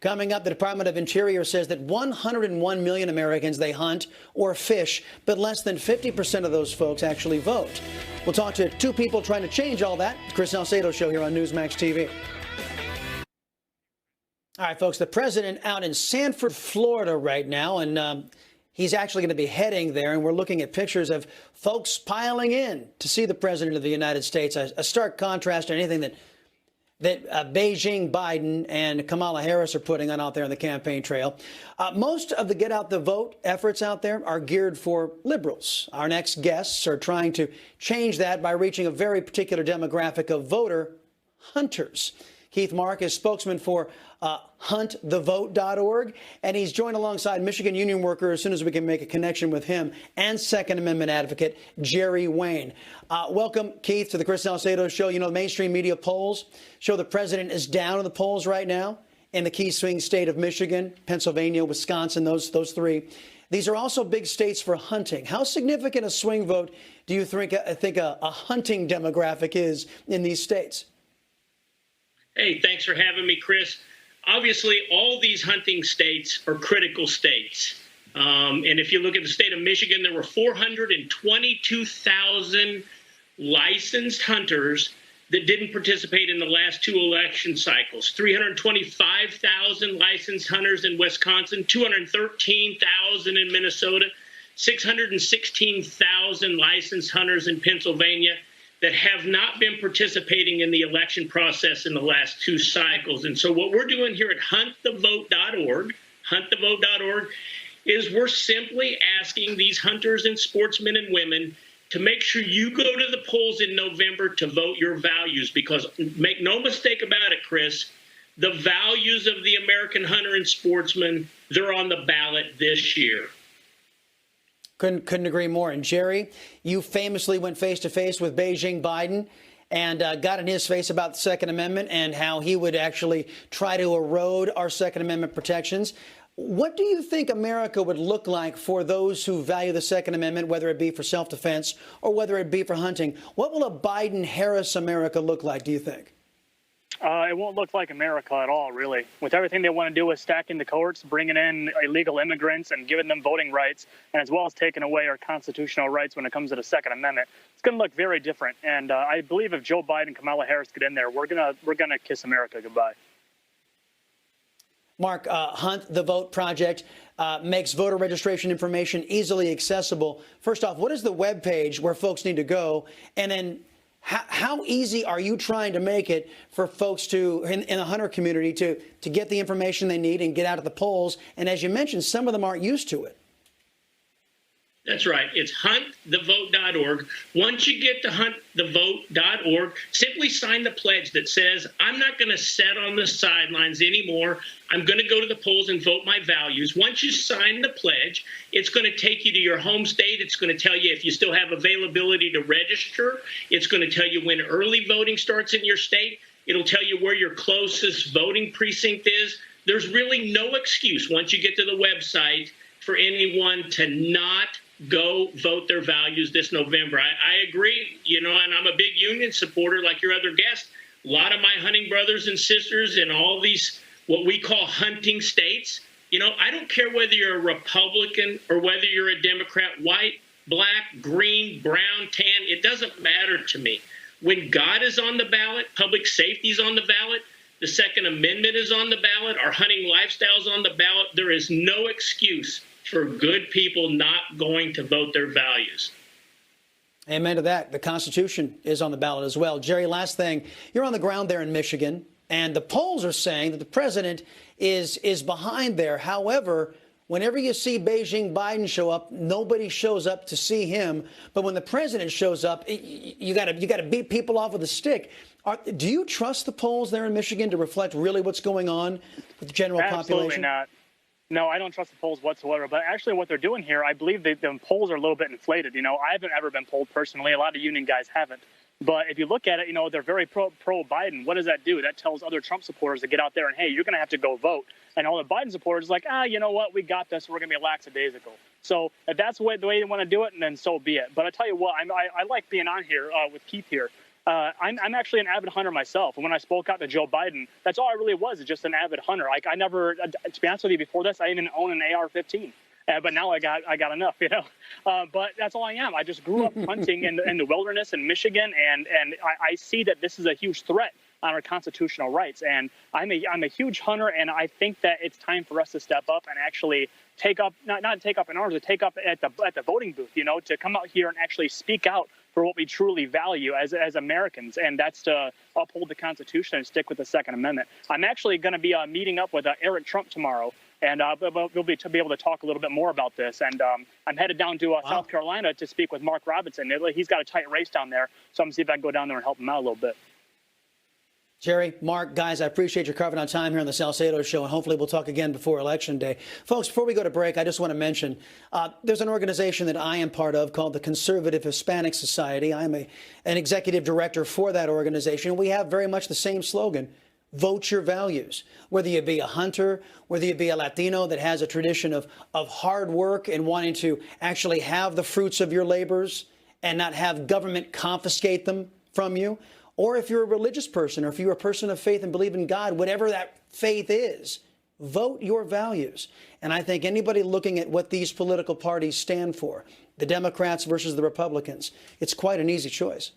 Coming up, the Department of Interior says that 101 million Americans, they hunt or fish, but less than 50% of those folks actually vote. We'll talk to two people trying to change all that. Chris Salcedo Show here on Newsmax TV. All right, folks, the president out in Sanford, Florida right now, and he's actually going to be heading there, and we're looking at pictures of folks piling in to see the president of the United States. A stark contrast to anything that Beijing, Biden, and Kamala Harris are putting on out there on the campaign trail. Most of the get out the vote efforts out there are geared for liberals. Our next guests are trying to change that by reaching a very particular demographic of voter hunters. Keith Mark is spokesman for huntthevote.org, and he's joined alongside Michigan union worker as soon as we can make a connection with him, and Second Amendment advocate Jerry Wayne. Welcome, Keith, to the Chris Salcedo Show. You know, mainstream media polls show the president is down in the polls right now in the key swing state of Michigan, Pennsylvania, Wisconsin, those three. These are also big states for hunting. How significant a swing vote do you think a hunting demographic is in these states? Hey, thanks for having me, Chris. Obviously, all these hunting states are critical states. And if you look at the state of Michigan, there were 422,000 licensed hunters that didn't participate in the last two election cycles. 325,000 licensed hunters in Wisconsin, 213,000 in Minnesota, 616,000 licensed hunters in Pennsylvania that have not been participating in the election process in the last two cycles. And so what we're doing here at huntthevote.org, is we're simply asking these hunters and sportsmen and women to make sure you go to the polls in November to vote your values, because make no mistake about it, Chris, the values of the American hunter and sportsman, they're on the ballot this year. Couldn't agree more. And Jerry, you famously went face to face with Beijing Biden and got in his face about the Second Amendment and how he would actually try to erode our Second Amendment protections. What do you think America would look like for those who value the Second Amendment, whether it be for self-defense or whether it be for hunting? What will a Biden-Harris America look like, do you think? It won't look like America at all, really. With everything they want to do with stacking the courts, bringing in illegal immigrants and giving them voting rights, and as well as taking away our constitutional rights when it comes to the Second Amendment, it's going to look very different. And I believe if Joe Biden and Kamala Harris get in there, we're gonna kiss America goodbye. Mark, Hunt the Vote Project makes voter registration information easily accessible. First off, what is the web page where folks need to go? And then how easy are you trying to make it for folks to, in the hunter community, to get the information they need and get out of the polls? And as you mentioned, some of them aren't used to it. That's right. It's huntthevote.org. Once you get to huntthevote.org, simply sign the pledge that says, I'm not going to sit on the sidelines anymore. I'm going to go to the polls and vote my values. Once you sign the pledge, it's going to take you to your home state. It's going to tell you if you still have availability to register. It's going to tell you when early voting starts in your state. It'll tell you where your closest voting precinct is. There's really no excuse once you get to the website for anyone to not go vote their values this November. I agree, you know, and I'm a big union supporter like your other guest. A lot of my hunting brothers and sisters in all these what we call hunting states, you know, I don't care whether you're a Republican or whether you're a Democrat, white, black, green, brown, tan, it doesn't matter to me. When God is on the ballot, public safety is on the ballot, the Second Amendment is on the ballot, our hunting lifestyle is on the ballot, there is no excuse for good people not going to vote their values. Amen to that. The Constitution is on the ballot as well. Jerry, last thing, you're on the ground there in Michigan, and the polls are saying that the president is behind there. However, whenever you see Beijing Biden show up, nobody shows up to see him. But when the president shows up, you got to beat people off with a stick. Do you trust the polls there in Michigan to reflect really what's going on with the general population? Absolutely not. No, I don't trust the polls whatsoever. But actually what they're doing here, I believe the polls are a little bit inflated. You know, I haven't ever been polled personally. A lot of union guys haven't. But if you look at it, you know, they're very pro-Biden. What does that do? That tells other Trump supporters to get out there and, hey, you're going to have to go vote. And all the Biden supporters are like, you know what? We got this. We're going to be lackadaisical. So if that's the way they want to do it, then so be it. But I tell you what, I like being on here with Keith here. I'm actually an avid hunter myself. And when I spoke out to Joe Biden, that's all I really was, is just an avid hunter. Like, I never, to be honest with you, before this, I even own an AR-15. But now I got enough, you know. But that's all I am. I just grew up hunting in the wilderness in Michigan, and I see that this is a huge threat on our constitutional rights. And I'm a huge hunter, and I think that it's time for us to step up and actually take up, not take up in arms, but take up at the voting booth, you know, to come out here and actually speak out for what we truly value as Americans, and that's to uphold the Constitution and stick with the Second Amendment. I'm actually going to be meeting up with Eric Trump tomorrow, and we'll be able to talk a little bit more about this. And I'm headed down to South Carolina to speak with Mark Robinson. He's got a tight race down there, so I'm going to see if I can go down there and help him out a little bit. Jerry, Mark, guys, I appreciate your carving out time here on the Salcedo Show, and hopefully we'll talk again before Election Day. Folks, before we go to break, I just want to mention there's an organization that I am part of called the Conservative Hispanic Society. I'm an executive director for that organization. We have very much the same slogan: vote your values. Whether you be a hunter, whether you be a Latino that has a tradition of hard work and wanting to actually have the fruits of your labors and not have government confiscate them from you, or if you're a religious person, or if you're a person of faith and believe in God, whatever that faith is, vote your values. And I think anybody looking at what these political parties stand for, the Democrats versus the Republicans, it's quite an easy choice.